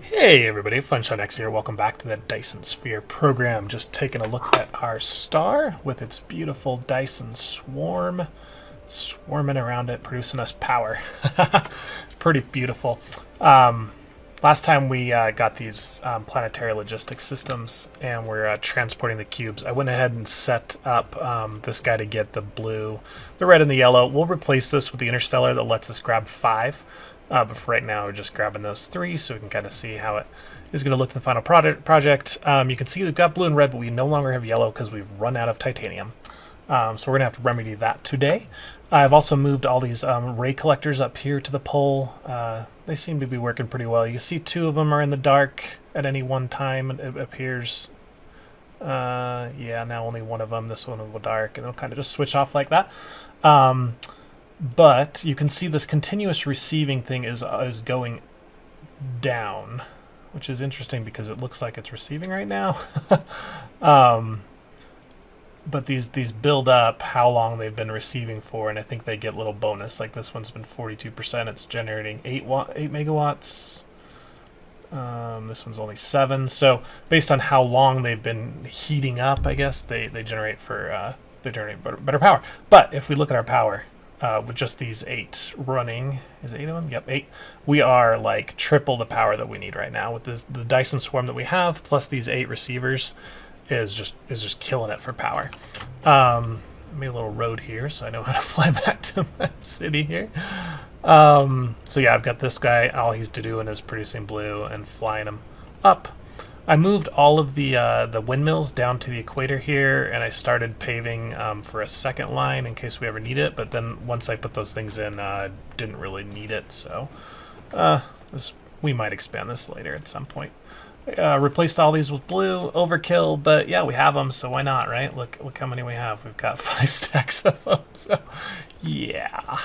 Hey everybody, FunshineX here. Welcome back to the Dyson Sphere Program. Just taking a look at our star with its beautiful Dyson swarm swarming around it, producing us power. Pretty beautiful. Last time we got these planetary logistics systems and we're transporting the cubes, I went ahead and set up this guy to get the blue, the red, and the yellow. We'll replace this with the interstellar that lets us grab 5. But for right now, we're just grabbing those 3 so we can kind of see how it is going to look in the final project. You can see we've got blue and red, but we no longer have yellow because we've run out of titanium. So we're going to have to remedy that today. I've also moved all these ray collectors up here to the pole. They seem to be working pretty well. You can see 2 of them are in the dark at any one time, it appears. Yeah, now only one of them. This one will go dark, and it'll kind of just switch off like that. But you can see this continuous receiving thing is going down, which is interesting because it looks like it's receiving right now. But these build up how long they've been receiving for, and I think they get a little bonus. Like this one's been 42%. It's generating 8 megawatts. This one's only 7. So based on how long they've been heating up, I guess they generate for better power. But if we look at our power. With just these 8 running, is it 8 of them? Yep, 8. We are like triple the power that we need right now with the Dyson swarm that we have, plus these 8 receivers is just killing it for power. Made a little road here so I know how to fly back to my city here. So yeah, I've got this guy. All he's doing is producing blue and flying them up. I moved all of the windmills down to the equator here, and I started paving for a second line in case we ever need it. But then once I put those things in, didn't really need it. So we might expand this later at some point. Replaced all these with blue, overkill, but yeah, we have them, so why not, right? Look how many we have. We've got 5 stacks of them. So yeah.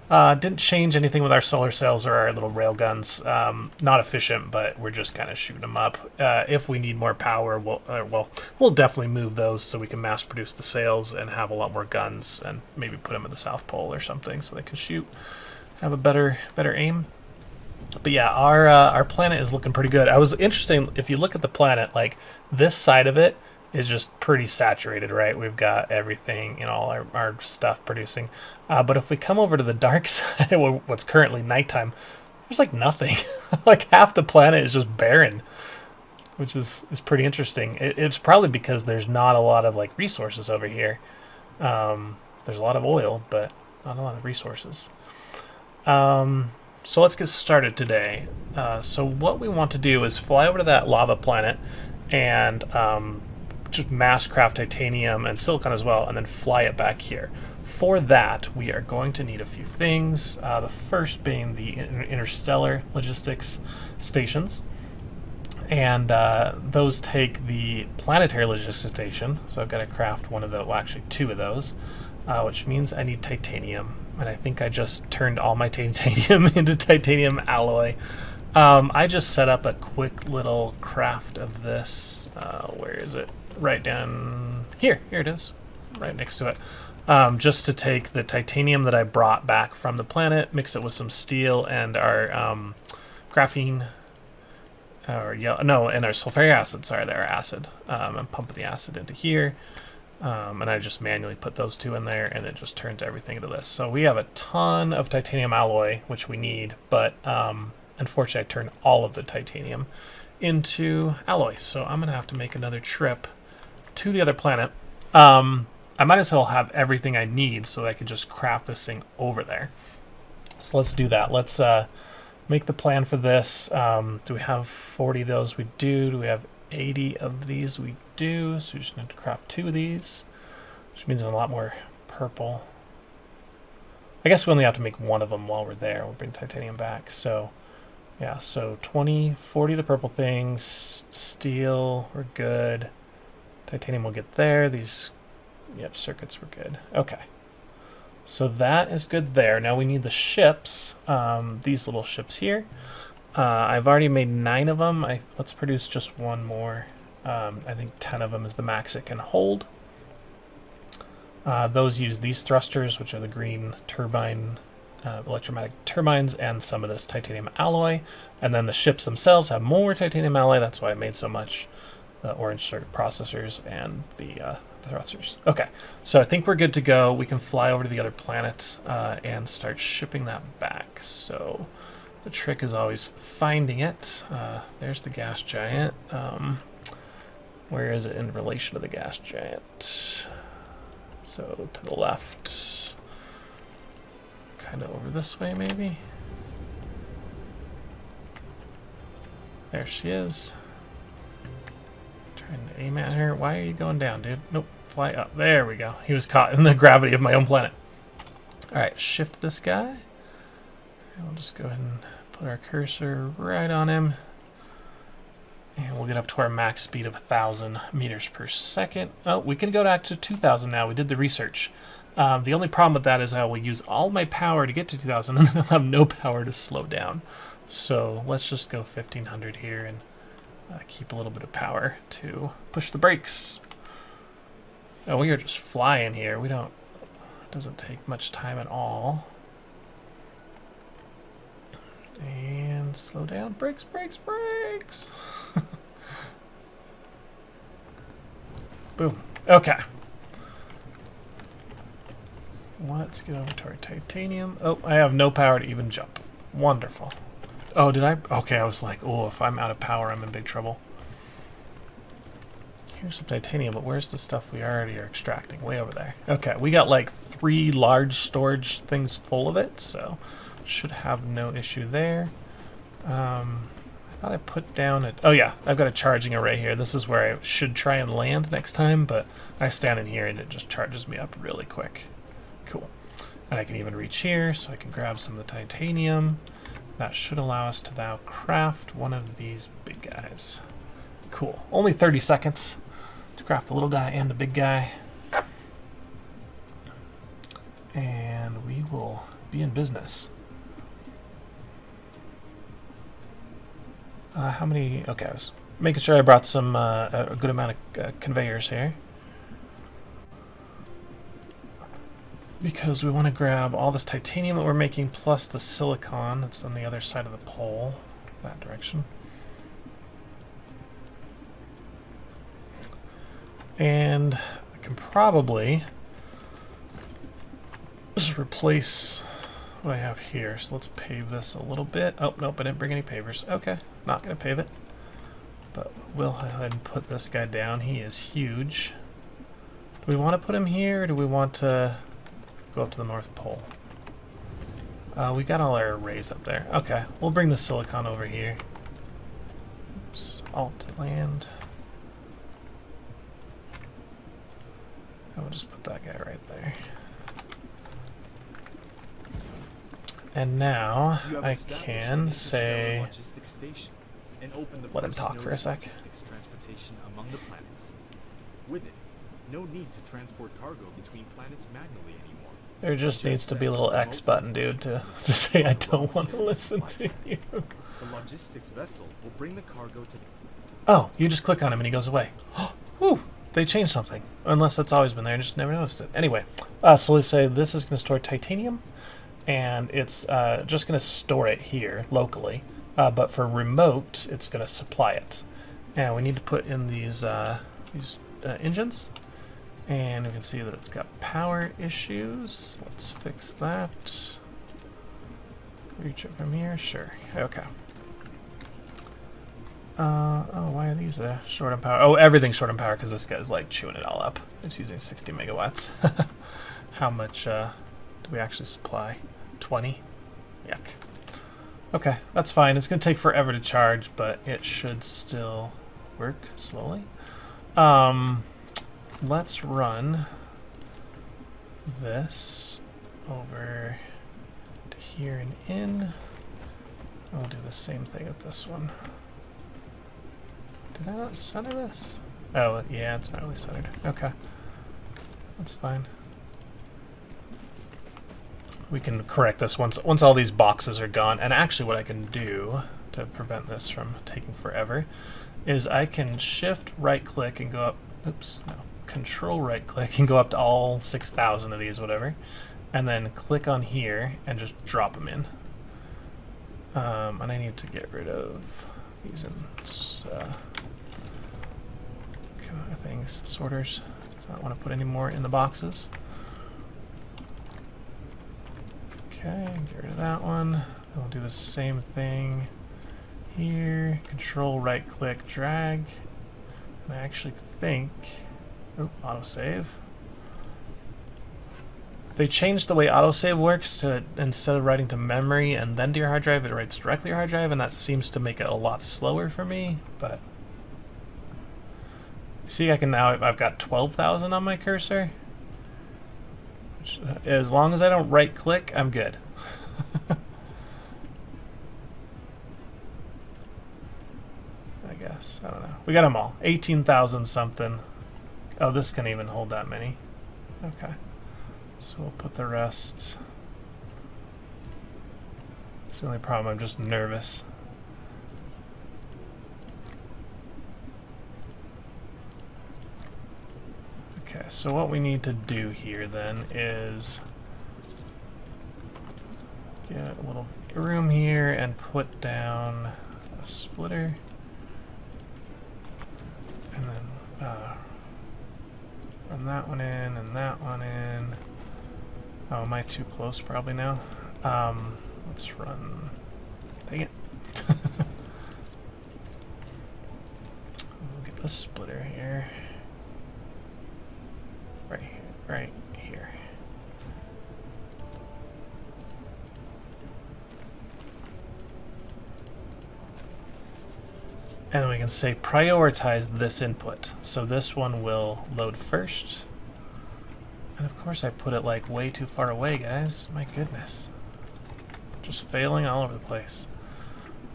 Didn't change anything with our solar cells or our little rail guns. Not efficient, but we're just kind of shooting them up. If we need more power, we'll definitely move those so we can mass produce the sails and have a lot more guns and maybe put them at the South Pole or something so they can shoot, have a better aim. But yeah, our planet is looking pretty good. I was interesting, if you look at the planet, like this side of it is just pretty saturated, right? We've got everything in all our stuff producing. But if we come over to the dark side, what's currently nighttime, there's like nothing. Like half the planet is just barren, which is pretty interesting. It's probably because there's not a lot of like resources over here. There's a lot of oil, but not a lot of resources. So let's get started today. So what we want to do is fly over to that lava planet and just mass craft titanium and silicon as well, and then fly it back here. For that, we are going to need a few things. The first being the interstellar logistics stations, and those take the planetary logistics station. So I've got to craft one of the, well, actually 2 of those, which means I need titanium, and I think I just turned all my titanium into titanium alloy. I just set up a quick little craft of this. Where is it? Right down here. Here it is, right next to it. Just to take the titanium that I brought back from the planet, mix it with some steel and our graphene, and our sulfuric acid. Sorry, they're acid. And pump the acid into here, and I just manually put those 2 in there, and it just turns everything into this. So we have a ton of titanium alloy, which we need, but unfortunately, I turned all of the titanium into alloy. So I'm gonna have to make another trip to the other planet. I might as well have everything I need so that I can just craft this thing over there. So let's do that. Let's make the plan for this. Do we have 40 of those? We do. Do we have 80 of these? We do. So we just need to craft 2 of these, which means a lot more purple. I guess we only have to make 1 of them while we're there. We'll bring titanium back. So yeah, so 20, 40 of the purple things. Steel, we're good. Titanium will get there. These, yep, circuits were good. Okay. So that is good there. Now we need the ships, these little ships here. I've already made 9 of them. Let's produce just 1 more. I think 10 of them is the max it can hold. Those use these thrusters, which are the green turbine electromagnetic turbines and some of this titanium alloy. And then the ships themselves have more titanium alloy. That's why I made so much. The orange circuit processors and the thrusters. Okay, so I think we're good to go. We can fly over to the other planet and start shipping that back. So the trick is always finding it. There's the gas giant. Where is it in relation to the gas giant? So to the left. Kind of over this way, maybe? There she is. Trying to aim at her. Why are you going down, dude? Nope. Fly up. There we go. He was caught in the gravity of my own planet. Alright, shift this guy. And we'll just go ahead and put our cursor right on him. And we'll get up to our max speed of 1,000 meters per second. Oh, we can go back to 2,000 now. We did the research. The only problem with that is I will use all my power to get to 2,000 and then I'll have no power to slow down. So let's just go 1,500 here and keep a little bit of power to push the brakes. Oh, we are just flying here. We don't, it doesn't take much time at all. And slow down. Brakes, brakes, brakes. Boom. Okay. Let's get over to our titanium. Oh, I have no power to even jump. Wonderful. Oh, did I? Okay, I was like, oh, if I'm out of power, I'm in big trouble. Here's some titanium, but where's the stuff we already are extracting? Way over there. Okay, we got like 3 large storage things full of it, so should have no issue there. I thought I put down a... Oh yeah, I've got a charging array here. This is where I should try and land next time, but I stand in here and it just charges me up really quick. Cool. And I can even reach here, so I can grab some of the titanium. That should allow us to now craft one of these big guys. Cool. Only 30 seconds to craft the little guy and the big guy. And we will be in business. How many... Okay, I was making sure I brought some a good amount of conveyors here. Because we want to grab all this titanium that we're making plus the silicon that's on the other side of the pole, that direction. And I can probably just replace what I have here. So let's pave this a little bit. Oh, nope, I didn't bring any pavers. Okay, not going to pave it. But we'll go ahead and put this guy down. He is huge. Do we want to put him here, or do we want to go up to the North Pole? We got all our arrays up there. Okay, we'll bring the silicon over here. Oops, Alt to land. And we'll just put that guy right there. And now I can say, let him talk for a sec. Transportation among the planets. With it, no need to transport cargo between planets manually anymore. There just needs to be a little X button, dude, to say I don't want to listen to you. The logistics vessel will bring the cargo to... Oh, you just click on him and he goes away. Whew, they changed something. Unless that's always been there, I just never noticed it. Anyway, so let's say this is going to store titanium, and it's just going to store it here locally. But for remote, it's going to supply it. And we need to put in these engines. And we can see that it's got power issues. Let's fix that. Can we reach it from here? Sure. Okay. Oh, why are these short on power? Oh, everything's short on power because this guy's like chewing it all up. It's using 60 megawatts. How much do we actually supply? 20? Yuck. Okay, that's fine. It's going to take forever to charge, but it should still work slowly. Let's run this over to here and in. And we'll do the same thing with this one. Did I not center this? Oh, yeah, it's not really centered. Okay. That's fine. We can correct this once all these boxes are gone. And actually what I can do to prevent this from taking forever is I can shift right click and go up, oops, no, control right click and go up to all 6,000 of these, whatever. and then click on here and just drop them in. And I need to get rid of these things, sorters. So I don't want to put any more in the boxes. Okay, get rid of that one. Then we'll do the same thing here. Control, right click, drag. And I actually think, autosave. They changed the way autosave works to, instead of writing to memory and then to your hard drive, it writes directly to your hard drive, and that seems to make it a lot slower for me, but see, I can now, I've got 12,000 on my cursor. Which, as long as I don't right click, I'm good. I guess, I don't know. We got them all. 18,000 something. Oh, this can even hold that many. Okay. So we'll put the rest. That's the only problem, I'm just nervous. Okay, so what we need to do here then is get a little room here and put down a splitter. And then run that one in and that one in. Oh, am I too close probably now? Let's run. Dang it. We'll get the splitter here. Right here. Right here. And then we can say prioritize this input. So this one will load first. And of course I put it like way too far away, guys. My goodness. Just failing all over the place.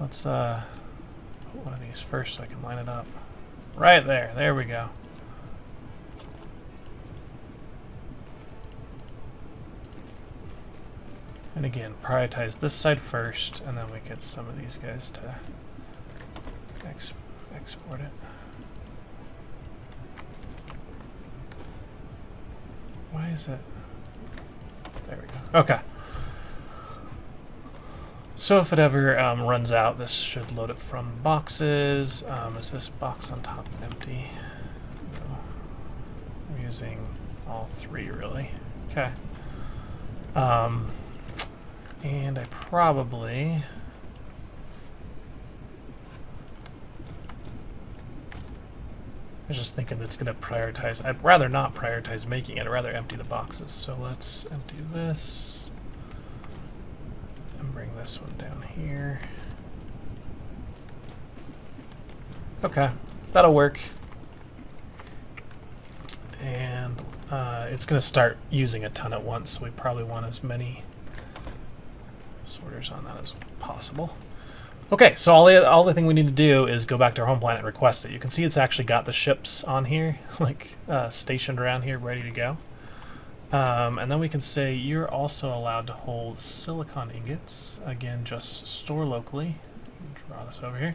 Let's put one of these first so I can line it up. Right there. There we go. And again, prioritize this side first, and then we get some of these guys to export it. Why is it? There we go. Okay. So if it ever runs out, this should load it from boxes. Is this box on top empty? No. I'm using all three, really. Okay. And I probably... I was just thinking that's going to prioritize. I'd rather not prioritize making it. I'd rather empty the boxes. So let's empty this. And bring this one down here. Okay, that'll work. And it's going to start using a ton at once, so we probably want as many sorters on that as possible. Okay, so all the thing we need to do is go back to our home planet and request it. You can see it's actually got the ships on here, like stationed around here, ready to go. And then we can say you're also allowed to hold silicon ingots. Again, just store locally. Draw this over here,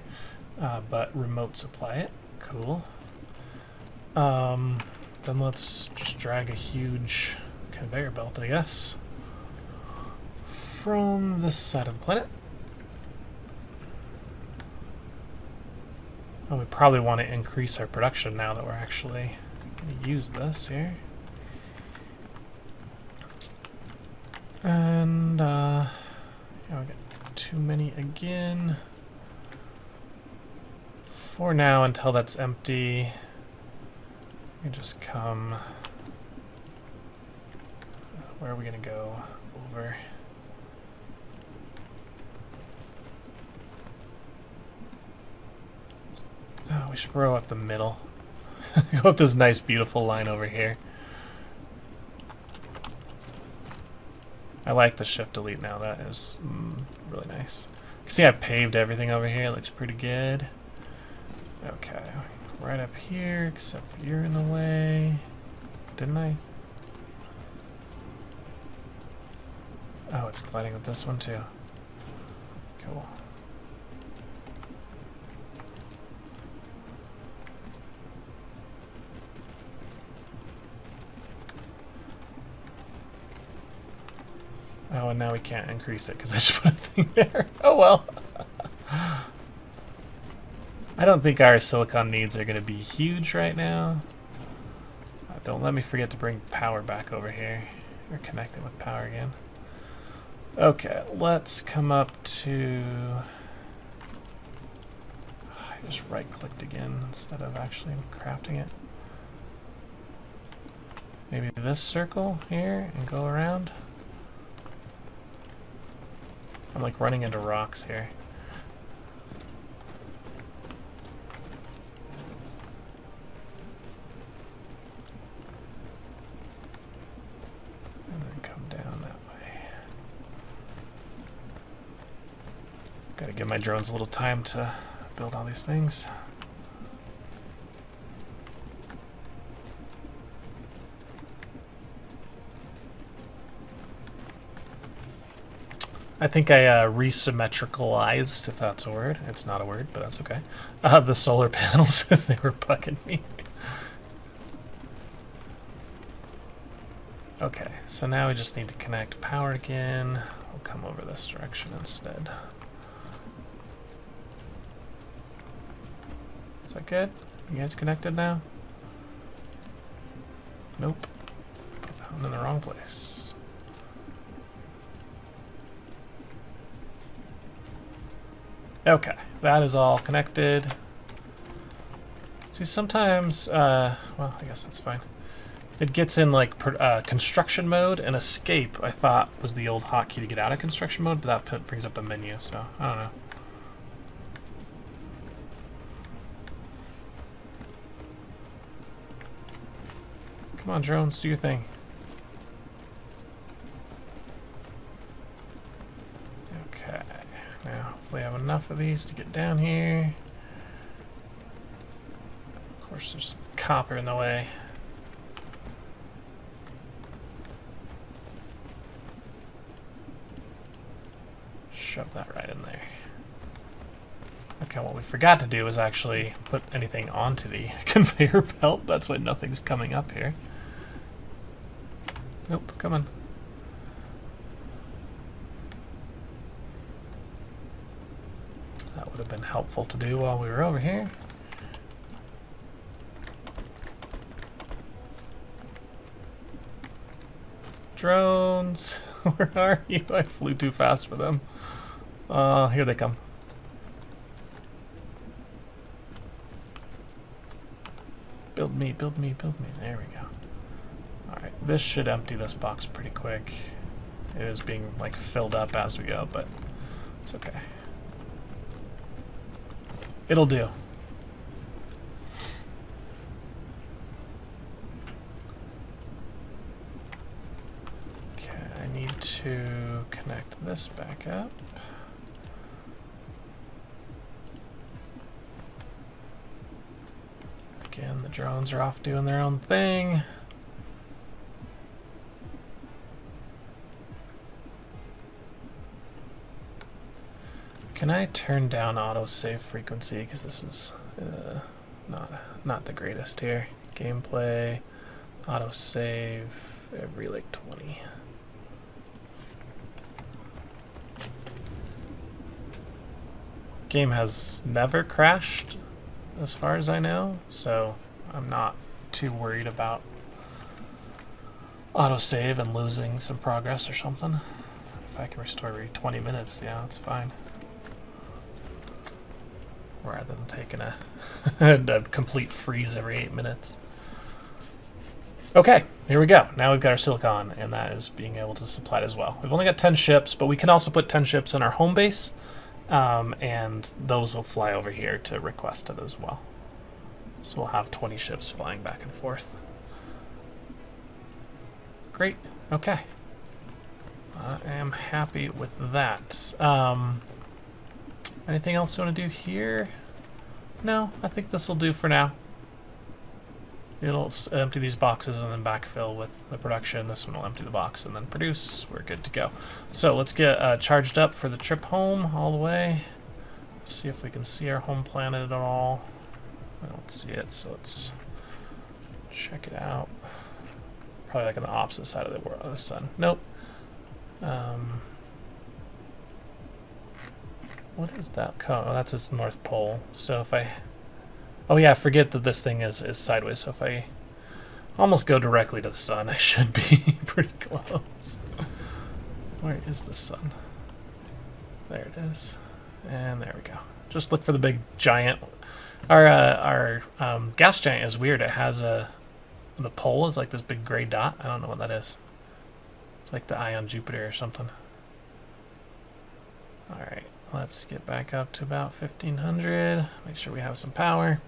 but remote supply it. Cool. Then let's just drag a huge conveyor belt, I guess, from this side of the planet. And we probably want to increase our production now that we're actually going to use this here. And yeah, we got too many again. For now, until that's empty, we just come. Where are we going to go? Over. Oh, we should row up the middle. Go up this nice, beautiful line over here. I like the shift delete now. That is really nice. You can see I paved everything over here. It looks pretty good. Okay, right up here, except for you're in the way. Didn't I? Oh, it's colliding with this one too. Cool. Oh, and now we can't increase it because I just put a thing there. Oh well. I don't think our silicon needs are going to be huge right now. Don't let me forget to bring power back over here. Or connect it with power again. Okay, let's come up to... I just right-clicked again instead of actually crafting it. Maybe this circle here and go around. I'm like running into rocks here. And then come down that way. Gotta give my drones a little time to build all these things. I think I resymmetricalized, if that's a word. It's not a word, but that's okay. The solar panels, as they were bugging me. Okay, so now we just need to connect power again. We'll come over this direction instead. Is that good? You guys connected now? Nope. Put that in the wrong place. Okay, that is all connected. See, sometimes, well, I guess that's fine. It gets in like construction mode, and escape I thought was the old hotkey to get out of construction mode, but that brings up a menu, so I don't know. Come on, drones, do your thing. Okay, now hopefully I have enough of these to get down here. Of course, there's some copper in the way. Shove that right in there. Okay, what we forgot to do is actually put anything onto the conveyor belt. That's why nothing's coming up here. Nope, come on. That would have been helpful to do while we were over here. Drones, where are you? I flew too fast for them. Here they come. Build me, build me, build me. There we go. Alright, this should empty this box pretty quick. It is being like filled up as we go, but it's okay. It'll do. Okay, I need to connect this back up. Again, the drones are off doing their own thing. Can I turn down autosave frequency? Because this is not the greatest here. Gameplay, autosave, every like 20. Game has never crashed, as far as I know, so I'm not too worried about autosave and losing some progress or something. If I can restore every 20 minutes, yeah, that's fine. Rather than taking a complete freeze every 8 minutes. Okay, here we go. Now we've got our silicon, and that is being able to supply it as well. We've only got 10 ships, but we can also put 10 ships in our home base, and those will fly over here to request it as well. So we'll have 20 ships flying back and forth. Great. Okay. I am happy with that. Anything else you want to do here? No, I think this will do for now. It'll empty these boxes and then backfill with the production. This one will empty the box and then produce. We're good to go. So let's get charged up for the trip home all the way. See if we can see our home planet at all. I don't see it, so let's check it out. Probably like on the opposite side of the world, of the sun. Nope. What is that cone? Oh, that's its north pole. So if I... Oh yeah, forget that this thing is sideways. So if I almost go directly to the sun, I should be pretty close. Where is the sun? There it is. And there we go. Just look for the big giant... Our gas giant is weird. It has a... The pole is like this big gray dot. I don't know what that is. It's like the eye on Jupiter or something. Alright, let's get back up to about 1500. Make sure we have some power.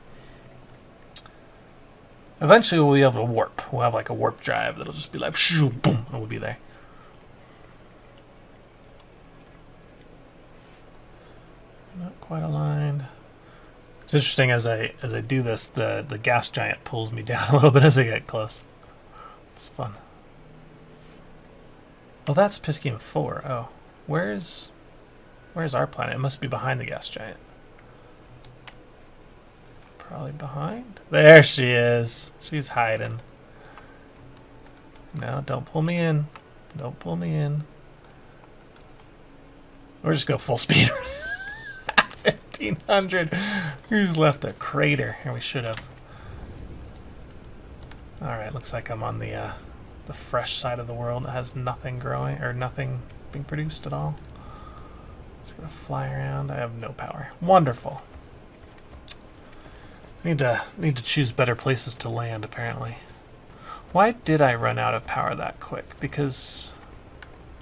Eventually we'll be able to warp. We'll have like a warp drive that'll just be like, shoo, boom, and we'll be there. Not quite aligned. It's interesting as I do this, the gas giant pulls me down a little bit as I get close. It's fun. Oh, that's Piscium 4. Oh, where's our planet? It must be behind the gas giant. Probably behind. There she is. She's hiding. No, don't pull me in. Don't pull me in. Or just go full speed. 1500. We just left a crater, and we should have. All right, looks like I'm on the fresh side of the world that has nothing growing or nothing being produced at all. Just gonna fly around. I have no power. Wonderful. Need to choose better places to land. Apparently. Why did I run out of power that quick? Because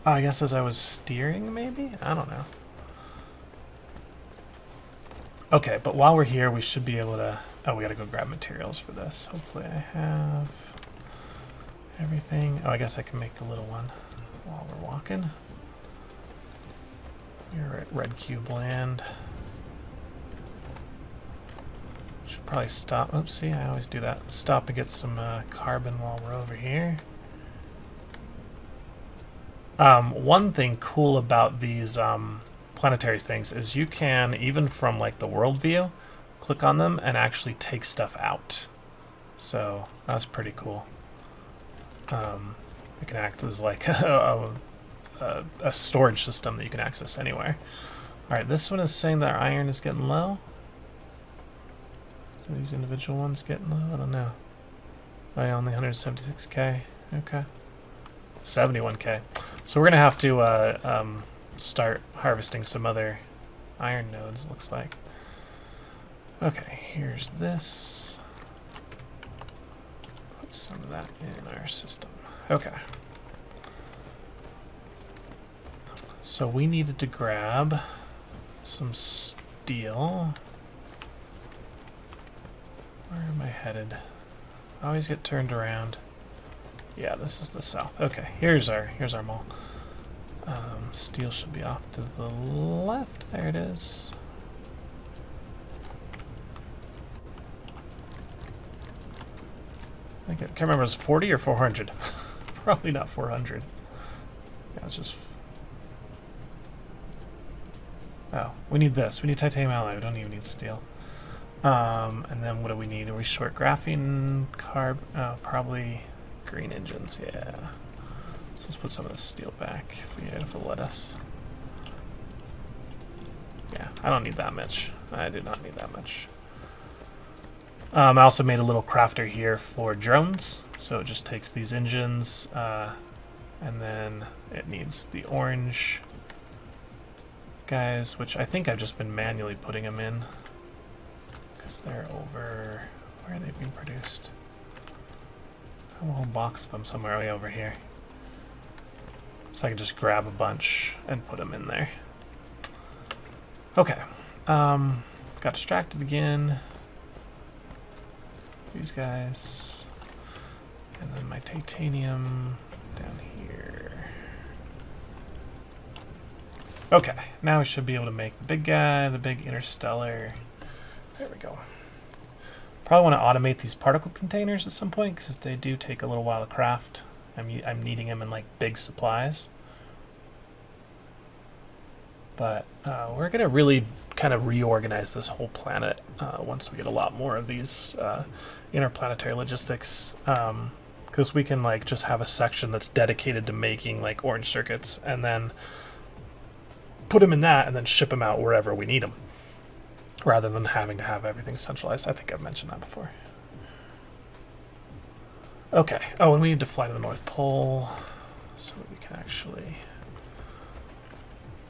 I guess as I was steering, maybe? I don't know. Okay, but while we're here, we should be able to... Oh, we gotta go grab materials for this. Hopefully I have everything. Oh, I guess I can make the little one while we're walking. You're at Red Cube Land. Should probably stop. Oops, see, I always do that. Stop and get some carbon while we're over here. One thing cool about these planetary things is you can, even from like the world view, click on them and actually take stuff out. So that's pretty cool. It can act as like a storage system that you can access anywhere. Alright, this one is saying that our iron is getting low. So these individual ones getting low? I don't know. I only 176k. Okay. 71k. So we're going to have to start harvesting some other iron nodes, it looks like. Okay, here's this. Put some of that in our system. Okay. So we needed to grab some steel. Where am I headed? I always get turned around. Yeah, this is the south. Okay, here's our mall. Steel should be off to the left. There it is. I can't remember if it was 40 or 400. Probably not 400. Yeah, it's just... Oh, we need this. We need titanium alloy. We don't even need steel. And then what do we need? Are we short graphene, probably green engines, yeah. So let's put some of the steel back if it'll let us. Yeah, I don't need that much. I do not need that much. I also made a little crafter here for drones. So it just takes these engines, and then it needs the orange guys, which I think I've just been manually putting them in. Because they're over... Where are they being produced? I have a whole box of them somewhere way over here. So I can just grab a bunch and put them in there. Okay. Got distracted again. These guys. And then my titanium down here. Okay. Now we should be able to make the big guy, the big interstellar. There we go. Probably want to automate these particle containers at some point because they do take a little while to craft. I'm needing them in like big supplies. But we're going to really kind of reorganize this whole planet once we get a lot more of these interplanetary logistics. Because because we can like just have a section that's dedicated to making like orange circuits, and then put them in that, and then ship them out wherever we need them, rather than having to have everything centralized. I think I've mentioned that before. Okay. Oh, and we need to fly to the North Pole so that we can actually...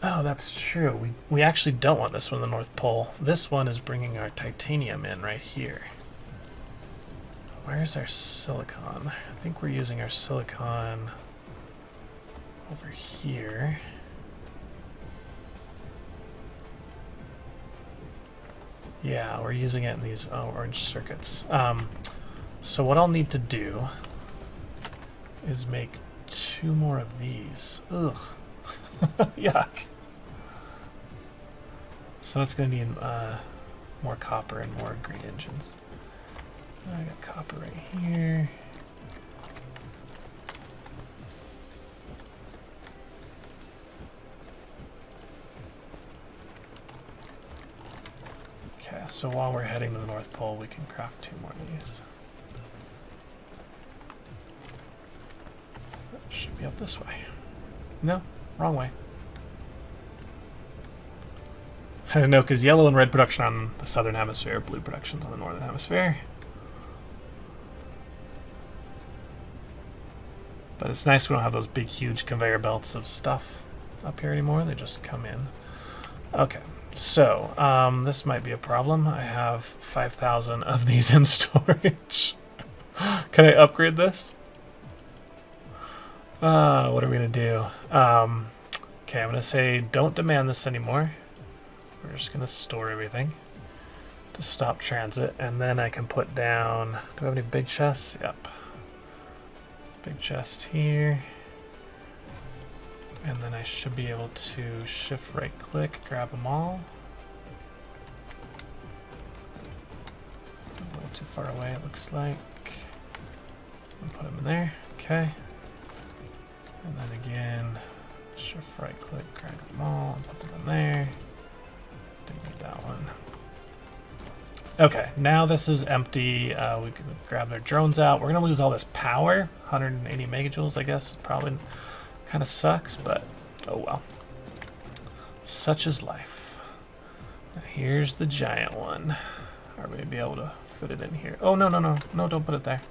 Oh, that's true. We actually don't want this one in the North Pole. This one is bringing our titanium in right here. Where's our silicon? I think we're using our silicon over here. Yeah, we're using it in these orange circuits. So what I'll need to do is make 2 more of these. Ugh. Yuck. So that's going to need more copper and more green engines. I got copper right here. Okay, so while we're heading to the North Pole, we can craft 2 more of these. That should be up this way. No, wrong way. I don't know, because yellow and red production on the southern hemisphere, blue production's on the northern hemisphere. But it's nice we don't have those big, huge conveyor belts of stuff up here anymore. They just come in. Okay, so this might be a problem. I have 5,000 of these in storage. Can I upgrade this? What are we going to do? Okay, I'm going to say don't demand this anymore. We're just going to store everything to stop transit. And then I can put down... Do we have any big chests? Yep. Big chest here. And then I should be able to shift right click, grab them all. A little too far away, it looks like. And put them in there. Okay. And then again, shift right click, grab them all, and put them in there. Didn't need that one. Okay, now this is empty. We can grab their drones out. We're going to lose all this power. 180 megajoules, I guess. Probably kind of sucks, but oh well. Such is life. Now here's the giant one. Are we going to be able to fit it in here? Oh, no, no, no. No, don't put it there.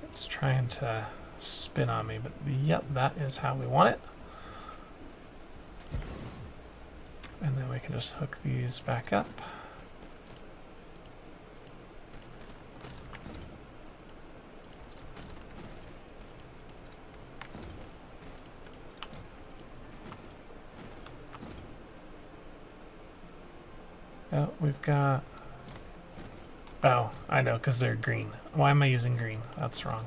It's trying to spin on me, but yep, that is how we want it. And then we can just hook these back up. Oh, we've got... Oh, I know, because they're green. Why am I using green? That's wrong.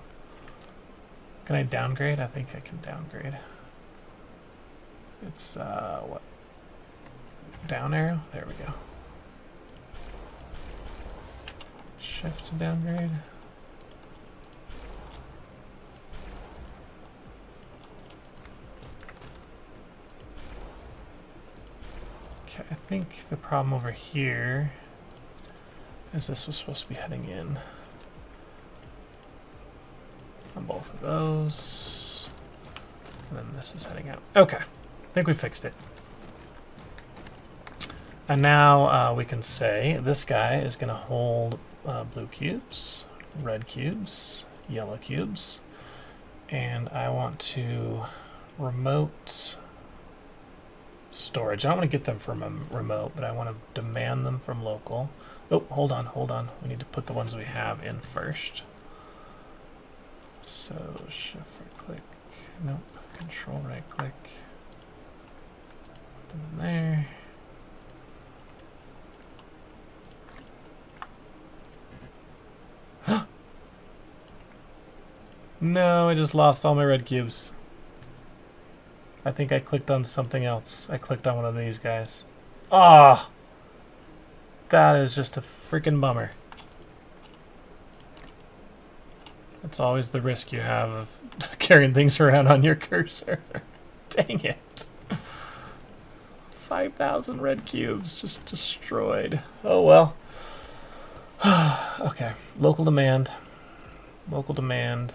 Can I downgrade? I think I can downgrade. It's, what? Down arrow? There we go. Shift to downgrade. Okay, I think the problem over here is this was supposed to be heading in on both of those. And then this is heading out. Okay, I think we fixed it. And now we can say this guy is going to hold blue cubes, red cubes, yellow cubes, and I want to remote storage. I don't want to get them from a remote, but I want to demand them from local. Oh, hold on, hold on. We need to put the ones we have in first. So shift right click, nope, control right click, put them in there. No, I just lost all my red cubes. I think I clicked on something else. I clicked on one of these guys. Ah! Oh, that is just a freaking bummer. That's always the risk you have of carrying things around on your cursor. Dang it. 5,000 red cubes just destroyed. Oh well. Okay, local demand, local demand,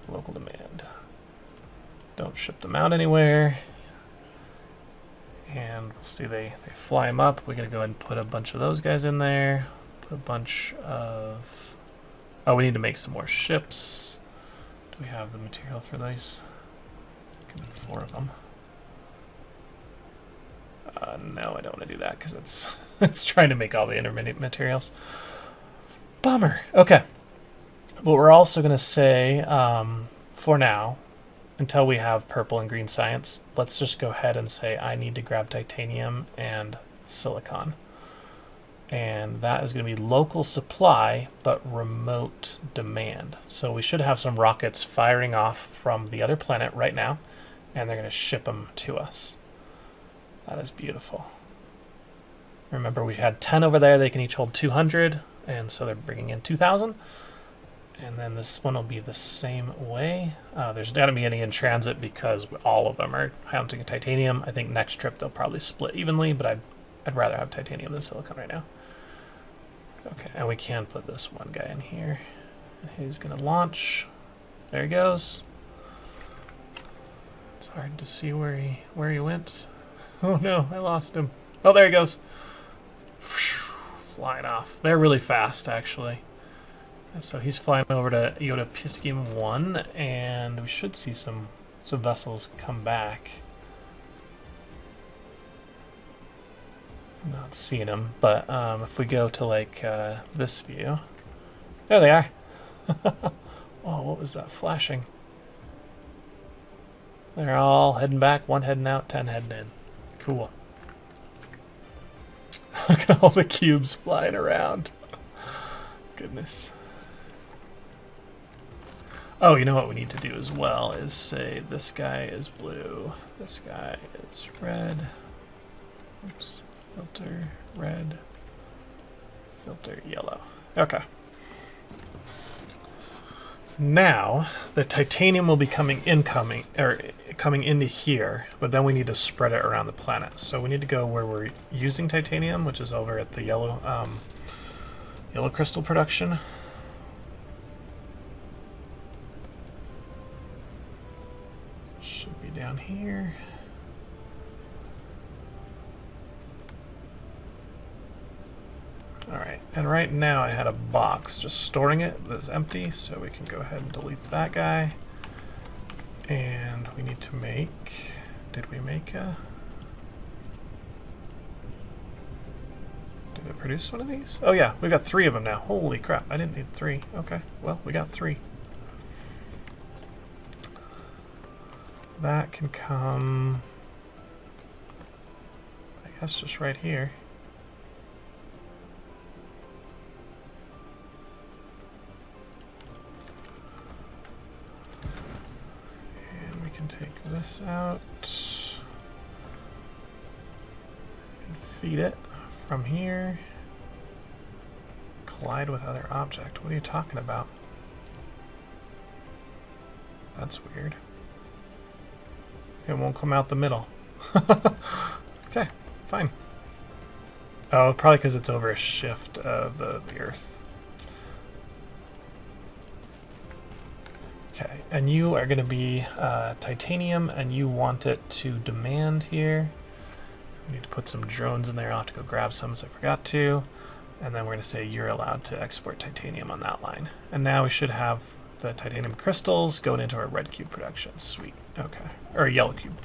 local demand. Don't ship them out anywhere. And we'll see they fly them up. We're going to go ahead and put a bunch of those guys in there. Put a bunch of... Oh, we need to make some more ships. Do we have the material for these? I can make 4 of them. No, I don't want to do that because it's it's trying to make all the intermediate materials. Bummer. Okay. But we're also going to say, for now, until we have purple and green science, let's just go ahead and say I need to grab titanium and silicon. And that is going to be local supply, but remote demand. So we should have some rockets firing off from the other planet right now, and they're going to ship them to us. That is beautiful. Remember, we had 10 over there. They can each hold 200, and so they're bringing in 2,000. And then this one will be the same way. There's not going to be any in transit because all of them are hunting titanium. I think next trip they'll probably split evenly, but I'd rather have titanium than silicon right now. Okay, and we can put this one guy in here. And he's going to launch. There he goes. It's hard to see where he went. Oh no, I lost him. Oh, there he goes. Flying off. They're really fast, actually. So he's flying over to Iota Piscium 1, and we should see some vessels come back. I'm not seeing them, but if we go to like this view, there they are. Oh, what was that flashing? They're all heading back, 1 heading out, 10 heading in. Cool. Look at all the cubes flying around. Goodness. Oh, you know what we need to do as well is say this guy is blue, this guy is red. Oops, filter red, filter yellow. Okay. Now the titanium will be coming into here, but then we need to spread it around the planet. So we need to go where we're using titanium, which is over at the yellow crystal production. Should be down here. Alright, and right now I had a box just storing it that's empty, so we can go ahead and delete that guy. And we need to make... Did we make a... Did it produce one of these? Oh yeah, we got 3 of them now. Holy crap, I didn't need 3. Okay, well, we got 3. That can come... I guess just right here. Take this out and feed it from here. Collide with other object. What are you talking about? That's weird. It won't come out the middle. Okay, fine. Oh, probably because it's over a shift of the Earth. Okay, and you are going to be titanium, and you want it to demand here. We need to put some drones in there. I'll have to go grab some as I forgot to. And then we're going to say you're allowed to export titanium on that line. And now we should have the titanium crystals going into our red cube production. Sweet. Okay. Or yellow cube.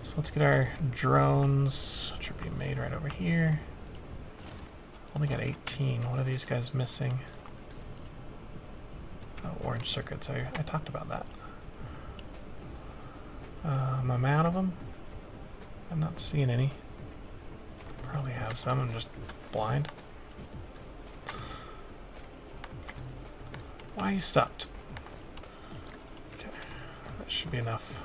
So let's get our drones, which are being made right over here. Only got 18. What are these guys missing? Oh, orange circuits. I talked about that. I'm out of them. I'm not seeing any. Probably have some. I'm just blind. Why you stopped? Okay, that should be enough.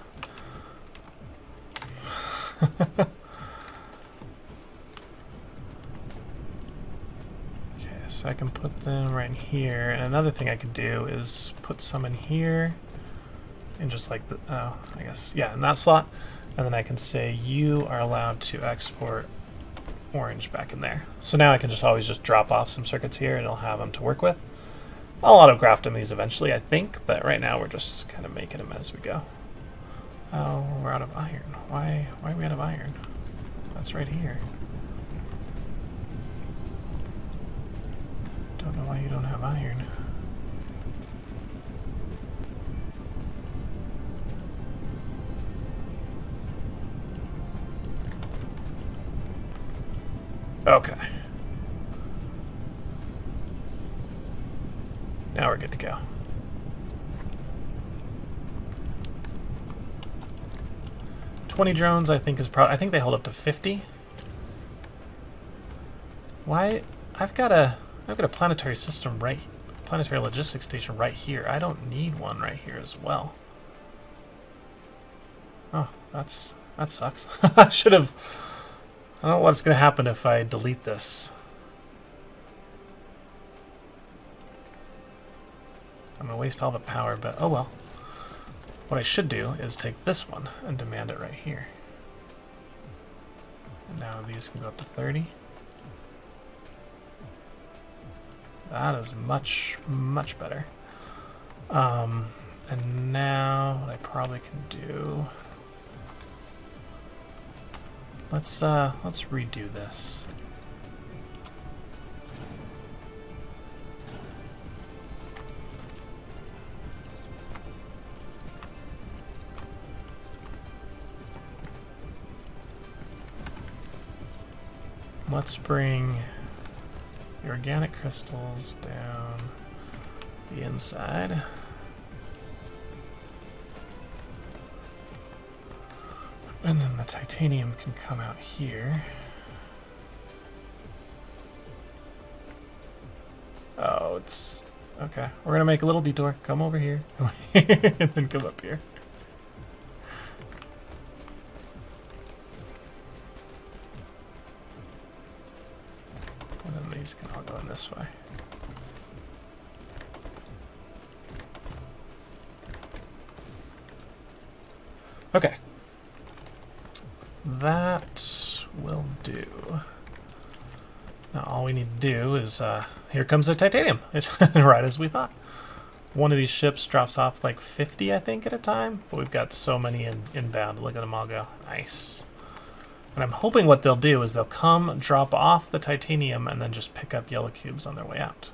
So I can put them right in here, and another thing I could do is put some in here, and just like the, oh, I guess, yeah, in that slot, and then I can say you are allowed to export orange back in there. So now I can just always just drop off some circuits here and it'll have them to work with. I'll auto-graft them these eventually, I think, but right now we're just kind of making them as we go. Oh, we're out of iron. Why are we out of iron? That's right here. Don't know why you don't have iron. Okay. Now we're good to go. $20 drones, I think is probably. I think they hold up to 50. Why? I've got a planetary system planetary logistics station right here. I don't need one right here as well. Oh, that sucks. I should have. I don't know what's going to happen if I delete this. I'm going to waste all the power, but oh well. What I should do is take this one and demand it right here. And now these can go up to 30. That is much, much better. And now what I probably can do... Let's redo this. Let's bring the organic crystals down the inside. And then the titanium can come out here. Oh, it's... Okay. We're going to make a little detour. Come over here. Come here. And then come up here. And then these can all go in this way. Okay. That will do. Now all we need to do is, here comes the titanium, right as we thought. One of these ships drops off like 50, I think, at a time, but we've got so many inbound. Look at them all go. Nice. And I'm hoping what they'll do is they'll come, drop off the titanium, and then just pick up yellow cubes on their way out.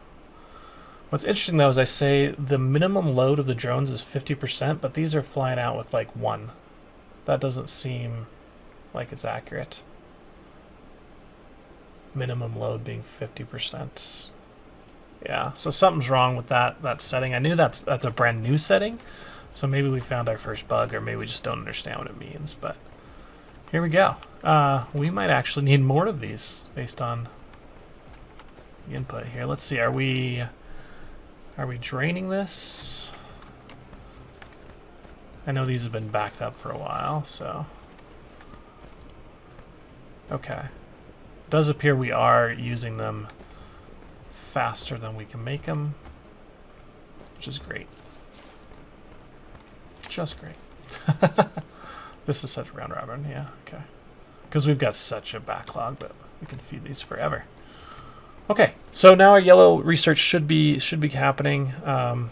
What's interesting, though, is I say the minimum load of the drones is 50%, but these are flying out with like 1. That doesn't seem like it's accurate. Minimum load being 50%. Yeah, so something's wrong with that setting. I knew that's a brand new setting, so maybe we found our first bug, or maybe we just don't understand what it means, but here we go. We might actually need more of these based on the input here. Let's see, are we draining this? I know these have been backed up for a while, so... Okay. Does appear we are using them faster than we can make them, which is great. Just great. This is such a round robin, yeah, okay. Because we've got such a backlog that we can feed these forever. Okay, so now our yellow research should be happening.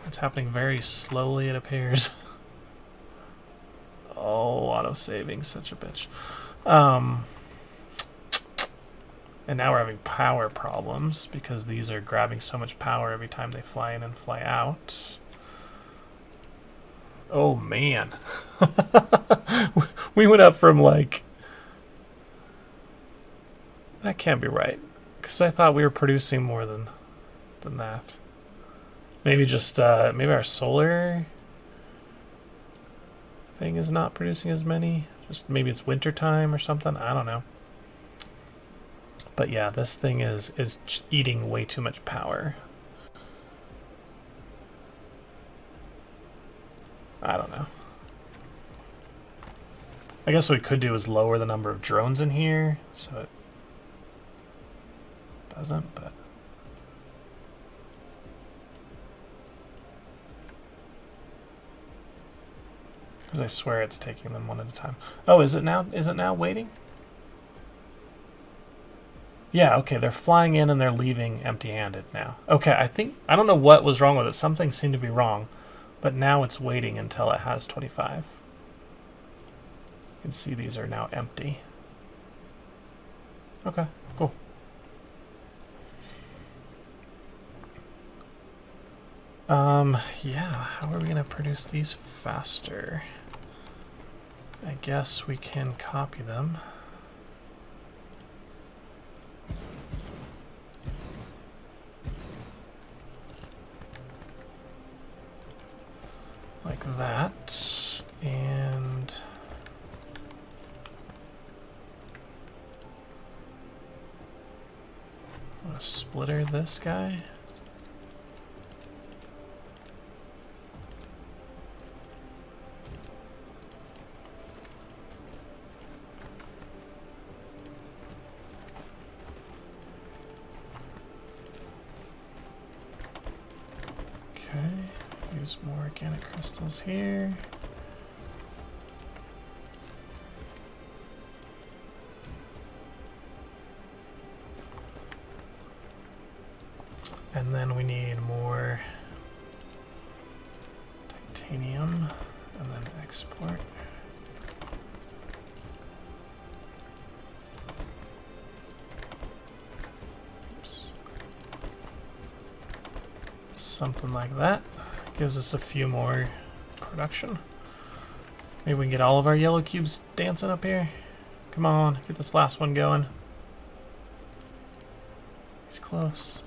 It's happening very slowly, it appears. Oh, auto-saving, such a bitch. And now we're having power problems because these are grabbing so much power every time they fly in and fly out. Oh man. We went up from like... That can't be right. Because I thought we were producing more than that. Maybe just, maybe our solar thing is not producing as many. Just maybe it's winter time or something. I don't know. But yeah, this thing is eating way too much power. I don't know. I guess what we could do is lower the number of drones in here so it doesn't, but... Because I swear it's taking them one at a time. Oh, is it now? Is it now waiting? Yeah, okay, they're flying in and they're leaving empty-handed now. Okay, I don't know what was wrong with it. Something seemed to be wrong, but now it's waiting until it has 25. You can see these are now empty. Okay, cool. Yeah, how are we gonna produce these faster? I guess we can copy them. Like that, and I'm gonna splitter this guy. Okay, use more organic crystals here. And then we need more titanium, and then export. Oops. Something like that. Gives us a few more production. Maybe we can get all of our yellow cubes dancing up here. Come on, get this last one going. He's close.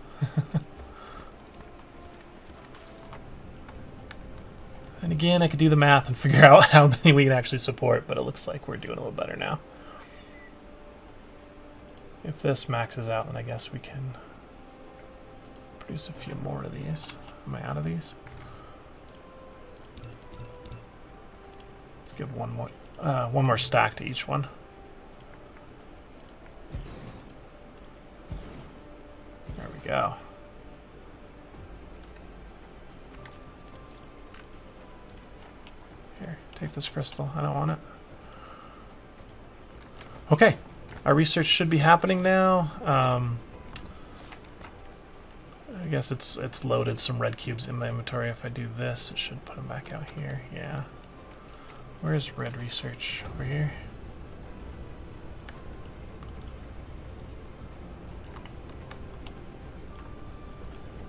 And again, I could do the math and figure out how many we can actually support, but it looks like we're doing a little better now. If this maxes out, then I guess we can produce a few more of these. Am I out of these? Let's give one more stack to each one. There we go. Here, take this crystal. I don't want it. Okay, our research should be happening now. I guess it's loaded some red cubes in my inventory. If I do this, it should put them back out here. Yeah. Where's red research? Over here.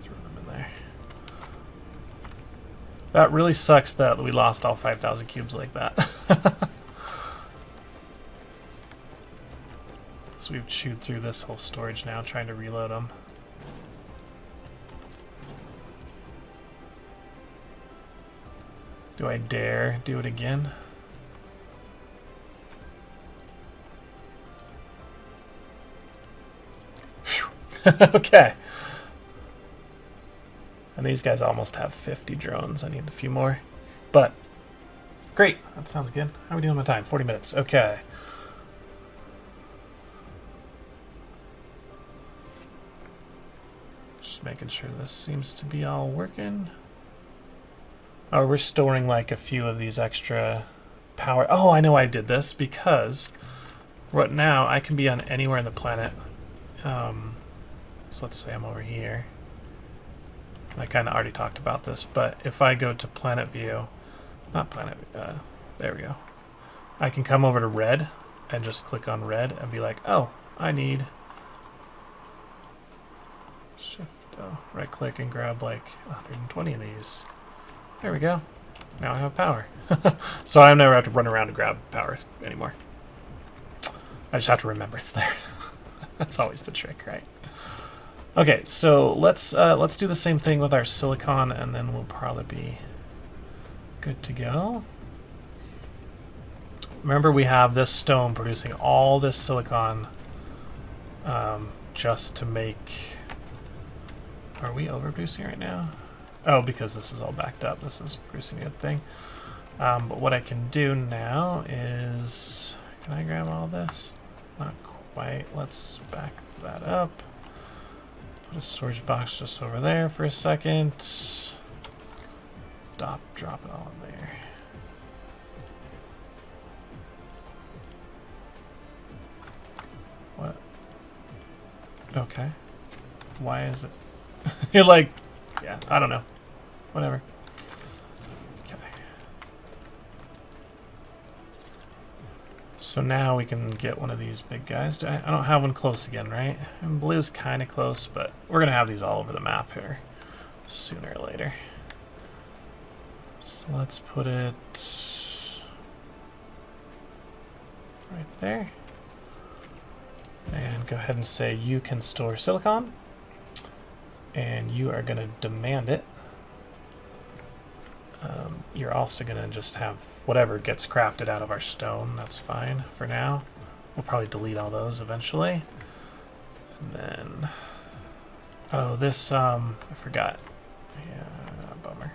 Throw them in there. That really sucks that we lost all 5,000 cubes like that. So we've chewed through this whole storage now, trying to reload them. Do I dare do it again? Okay. And these guys almost have 50 drones. I need a few more. But, great. That sounds good. How are we doing on time? 40 minutes. Okay. Just making sure this seems to be all working. Oh, we're storing like a few of these extra power. Oh, I know why I did this, because right now I can be on anywhere on the planet. So let's say I'm over here. I kind of already talked about this, but if I go to planet view, not planet, there we go. I can come over to red and just click on red and be like, oh, I need shift, right click and grab like 120 of these. There we go. Now I have power. So I never have to run around to grab power anymore. I just have to remember it's there. That's always the trick, right? Okay, so let's do the same thing with our silicon, and then we'll probably be good to go. Remember, we have this stone producing all this silicon just to make... Are we overproducing right now? Oh, because this is all backed up. This is producing a good thing. But what I can do now is... Can I grab all this? Not quite. Let's back that up. Put a storage box just over there for a second. Drop it all in there. What? Okay. Why is it? You're like, yeah, I don't know. Whatever. Okay. So now we can get one of these big guys. I don't have one close again, right? And blue's kind of close, but we're going to have these all over the map here sooner or later. So let's put it right there. And go ahead and say you can store silicon. And you are going to demand it. You're also going to just have whatever gets crafted out of our stone. That's fine for now. We'll probably delete all those eventually. And then... oh, this, I forgot. Yeah, bummer.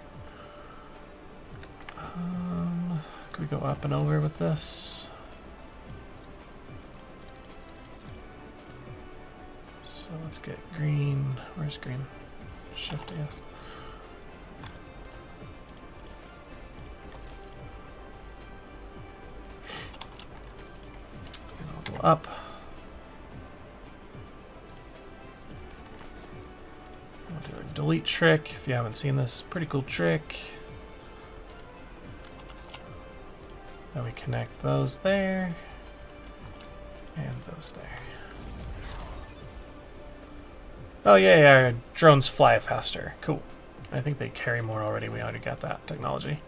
Can we go up and over with this? So let's get green. Where's green? Shift, yes. And I'll go up. We'll do a delete trick. If you haven't seen this, pretty cool trick. Then we connect those there. And those there. Oh yeah, our drones fly faster. Cool. I think they carry more already. We already got that technology.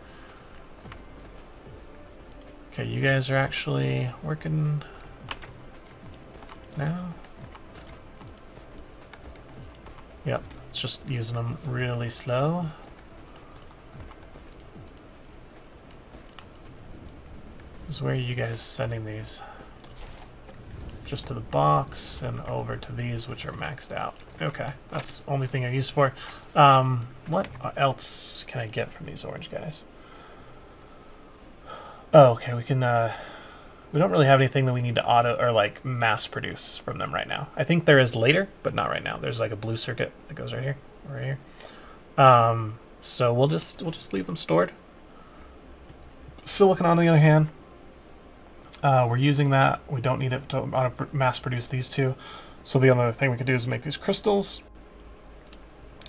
Okay, you guys are actually working now? Yep, it's just using them really slow. So where are you guys sending these? Just to the box and over to these, which are maxed out. Okay, that's the only thing I use for. What else can I get from these orange guys? Oh, okay, we can. We don't really have anything that we need to auto or like mass produce from them right now. I think there is later, but not right now. There's like a blue circuit that goes right here, So we'll just leave them stored. Silicon, on the other hand. We're using that. We don't need it to mass produce these two. So the other thing we could do is make these crystals.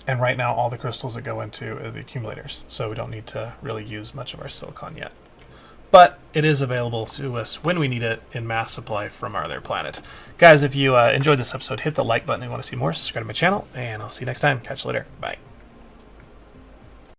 And right now all the crystals that go into are the accumulators. So we don't need to really use much of our silicon yet. But it is available to us when we need it in mass supply from our other planet. Guys, if you enjoyed this episode, hit the like button if you want to see more. Subscribe to my channel, and I'll see you next time. Catch you later. Bye.